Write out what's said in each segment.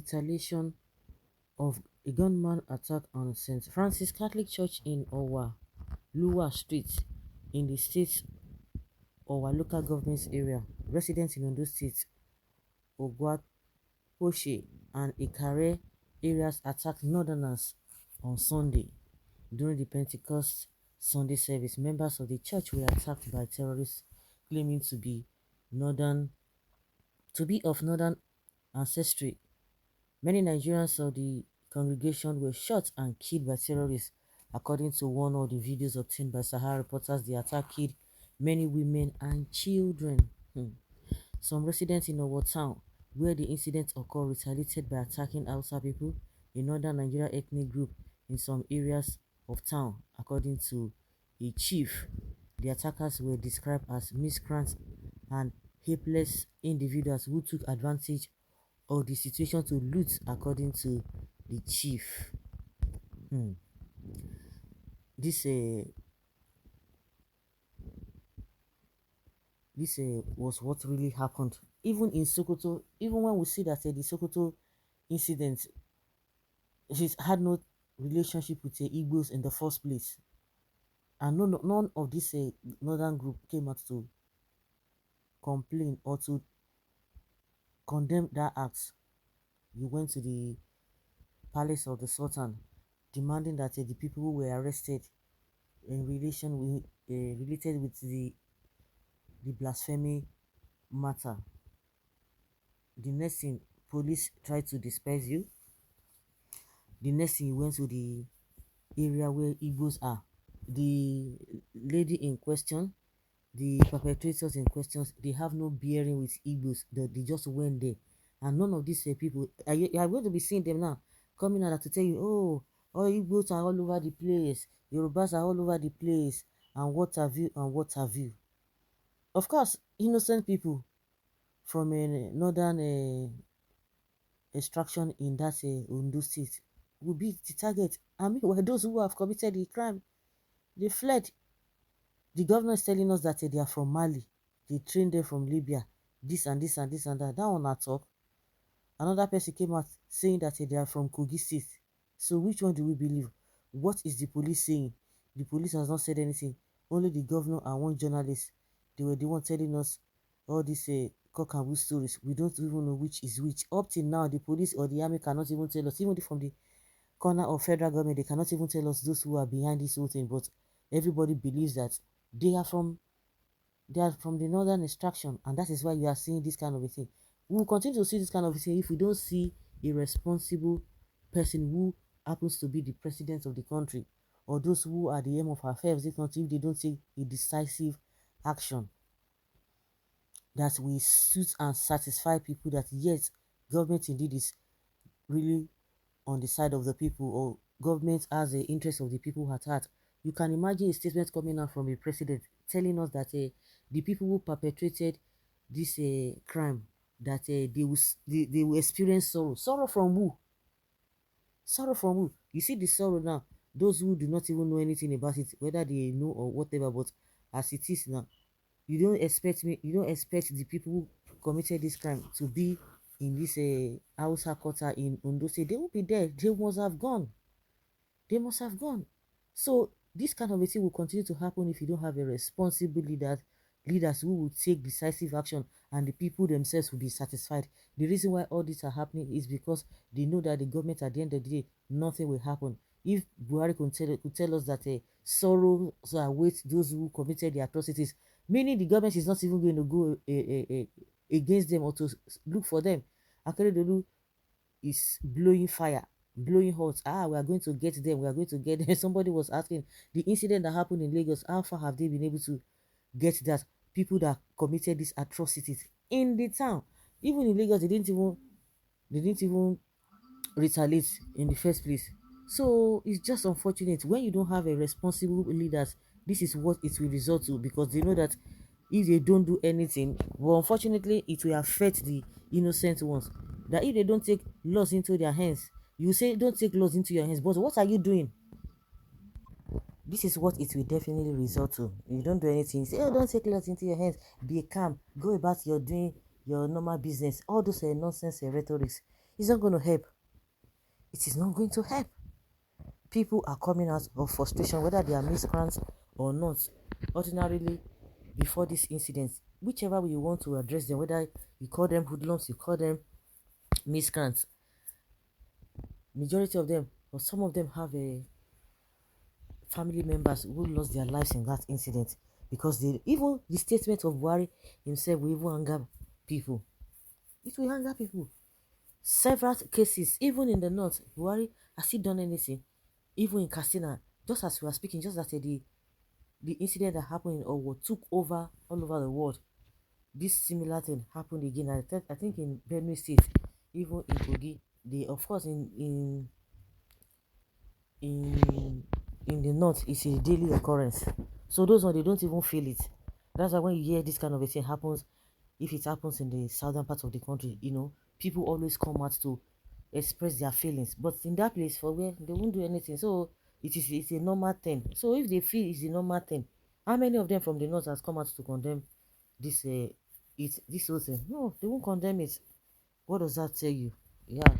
retaliation of a gunman attack on St. Francis Catholic Church in Owa Street in the state Owa local government area. Residents in Ondo State, Ogwaposhe and Ikare areas attacked northerners on Sunday. During the Pentecost Sunday service, members of the church were attacked by terrorists claiming to be of northern ancestry. Many Nigerians of the congregation were shot and killed by terrorists. According to one of the videos obtained by Sahara reporters, the attack killed many women and children. Some residents in our town, where the incident occurred, retaliated by attacking Hausa people, a northern Nigeria ethnic group in some areas of town. According to a chief, the attackers were described as miscreants and helpless individuals who took advantage of the situation to loot, according to the chief. This was what really happened. Even in Sokoto, even when we see that the Sokoto incident, she had no relationship with the Igbos in the first place, and none of this northern group came out to complain or to condemn that act. You went to the palace of the Sultan, demanding that the people who were arrested in relation with related with the blasphemy matter. The next thing, police tried to disperse you. The next thing, you went to the area where Igbos are. The lady in question, the perpetrators in question, they have no bearing with Igbos. They just went there, and none of these people you are going to be seeing them now coming out to tell you, oh, all Igbos are all over the place, Yorubas are all over the place, and what have you, and what have you. Of course, innocent people from a northern extraction in that Ondo State will be the target. I mean, well, those who have committed the crime, they fled. The governor is telling us that they are from Mali. They trained them from Libya. This and this and this and that. That one I talk. Another person came out saying that they are from Kogi State. So which one do we believe? What is the police saying? The police has not said anything. Only the governor and one journalist. They were the one telling us all these cock and bull stories. We don't even know which is which. Up till now, the police or the army cannot even tell us. Even from the corner of federal government, they cannot even tell us those who are behind this whole thing. But everybody believes that they are from the northern extraction, and that is why you are seeing this kind of a thing. We will continue to see this kind of a thing if we don't see a responsible person who happens to be the president of the country, or those who are the aim of affairs of the country, if they don't take a decisive action that will suit and satisfy people that yes, government indeed is really on the side of the people, or government has the interest of the people at heart. You can imagine a statement coming out from a president telling us that the people who perpetrated this crime, that they will experience sorrow. Sorrow from who? Sorrow from who? You see the sorrow now. Those who do not even know anything about it, whether they know or whatever, but as it is now, you don't expect the people who committed this crime to be in this Hausa quarter in Ondo State. They will be there. They must have gone. They must have gone. So this kind of a thing will continue to happen if you don't have a responsible leaders who will take decisive action, and the people themselves will be satisfied. The reason why all this are happening is because they know that the government, at the end of the day, nothing will happen. If Buhari could tell us that sorrow awaits those who committed the atrocities, meaning the government is not even going to go against them or to look for them. Akeredolu is blowing fire, blowing hot. We are going to get them. We are going to get them. Somebody was asking the incident that happened in Lagos. How far have they been able to get that people that committed these atrocities in the town? Even in Lagos, they didn't even retaliate in the first place. So it's just unfortunate when you don't have a responsible leaders. This is what it will result to, because they know that if they don't do anything, well, unfortunately, it will affect the innocent ones. That if they don't take laws into their hands, you say don't take laws into your hands, but what are you doing? This is what it will definitely result to. If you don't do anything, you say, oh, don't take laws into your hands, be calm, go about your doing your normal business. All those nonsense rhetorics, It's not going to help. It is not going to help. People are coming out of frustration, whether they are miscreants or not. Ordinarily, before this incident, whichever way you want to address them, whether you call them hoodlums, you call them miscreants, majority of them, or some of them, have a family members who lost their lives in that incident, because even the statement of Buhari himself will even anger people. It will anger people. Several cases, even in the north, Buhari has he done anything? Even in Katsina, just as we are speaking, just that the incident that happened in Owo took over all over the world. This similar thing happened again. I think in Benue State, even in Kogi. They, of course, in the north, it's a daily occurrence. So those ones, they don't even feel it. That's why when you hear this kind of a thing happens, if it happens in the southern part of the country, people always come out to express their feelings. But in that place, for where they won't do anything, so it's a normal thing. So if they feel it's a normal thing, how many of them from the north has come out to condemn this this whole thing? No, they won't condemn it. What does that tell you? Yeah.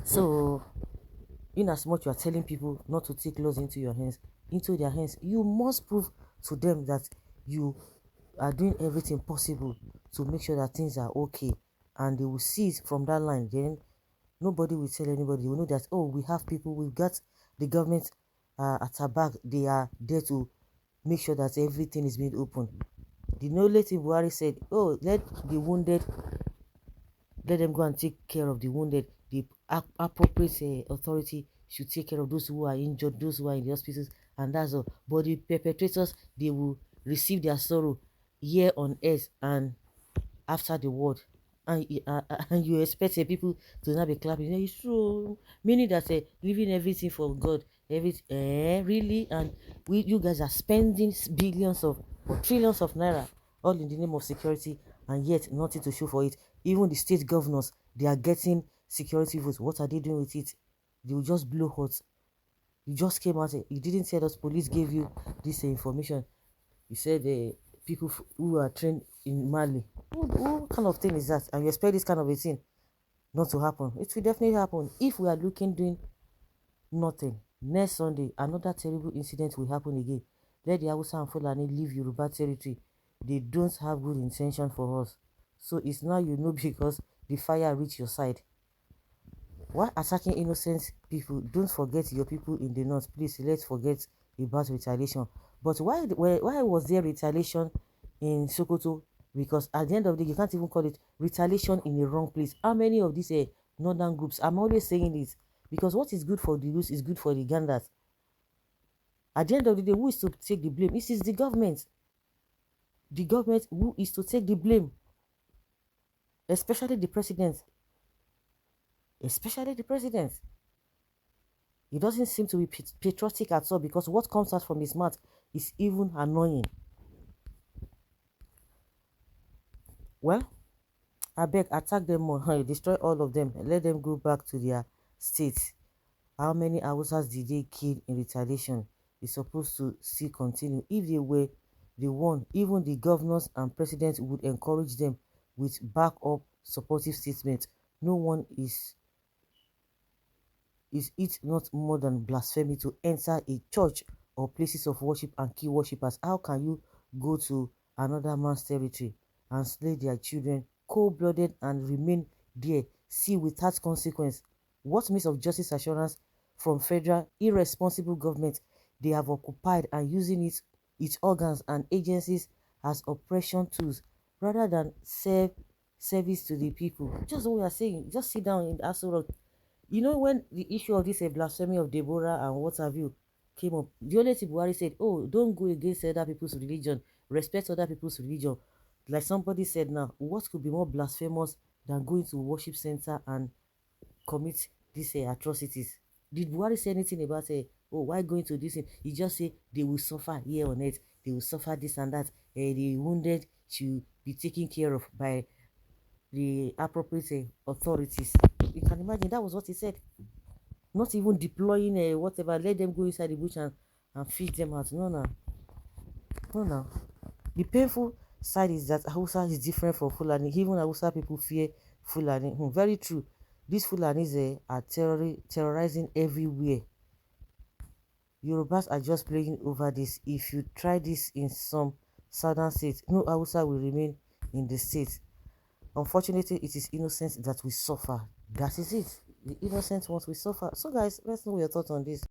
So in as much you are telling people not to take laws into their hands, you must prove to them that you are doing everything possible to make sure that things are okay, and they will see it from that line. Then nobody will tell anybody. They will know that, oh, we have people, we've got the government at our back. They are there to make sure that everything is made open. The knowledge Buhari said, oh, let them go and take care of the wounded. The appropriate authority should take care of those who are injured, those who are in the hospitals, and that's all. But the perpetrators, they will receive their sorrow here on earth and after the world. And you expect people to not be clapping. It's true, meaning that leaving everything for God, really, and you guys are spending billions of or trillions of naira all in the name of security, and yet nothing to show for it. Even the state governors, they are getting security votes. What are they doing with it? They will just blow hot. You just came out, you didn't tell us police gave you this information. You said people who are trained in Mali. What kind of thing is that? And you expect this kind of a thing not to happen? It will definitely happen. If we are doing nothing, next Sunday, another terrible incident will happen again. Let the Hausa and Fulani leave Yoruba territory. They don't have good intention for us. So it's now because the fire reached your side. Why attacking innocent people? Don't forget your people in the north. Please, let's forget about retaliation. But why was there retaliation in Sokoto? Because at the end of the day, you can't even call it retaliation in the wrong place. How many of these northern groups? I'm always saying this, because what is good for the youth is good for the Ganders. At the end of the day, who is to take the blame? This is the government. The government who is to take the blame, especially the president. Especially the president. He doesn't seem to be patriotic at all, because what comes out from his mouth is even annoying. Well, I beg, attack them more. Destroy all of them. Let them go back to their states. How many Hausas did they kill in retaliation? It's supposed to still continue. If they were the one, even the governors and presidents would encourage them with back-up supportive statements. No one is it not more than blasphemy to enter a church or places of worship and kill worshippers? How can you go to another man's territory and slay their children, cold-blooded, and remain there, see without consequence? What means of justice assurance from federal irresponsible government? They have occupied and using its organs and agencies as oppression tools rather than service to the people. Just what we are saying. Just sit down in Aso Rock. When the issue of this blasphemy of Deborah and what have you came up, the only thing Buhari said, oh, don't go against other people's religion, respect other people's religion. Like somebody said now, what could be more blasphemous than going to a worship center and commit these atrocities? Did Buhari say anything about oh, why going to this? He just said they will suffer here on earth, they will suffer this and that, the wounded should be taken care of by the appropriate authorities. You can imagine that was what he said. Not even deploying whatever, let them go inside the bush and feed them out. No. The painful side is that Hausa is different from Fulani. Even Hausa people fear Fulani. Very true. These Fulanis are terrorizing everywhere. Yorubas are just playing over this. If you try this in some southern states, no Hausa will remain in the state. Unfortunately, it is innocent that we suffer. That is it. The innocent ones will suffer. So guys, let's know your thoughts on this.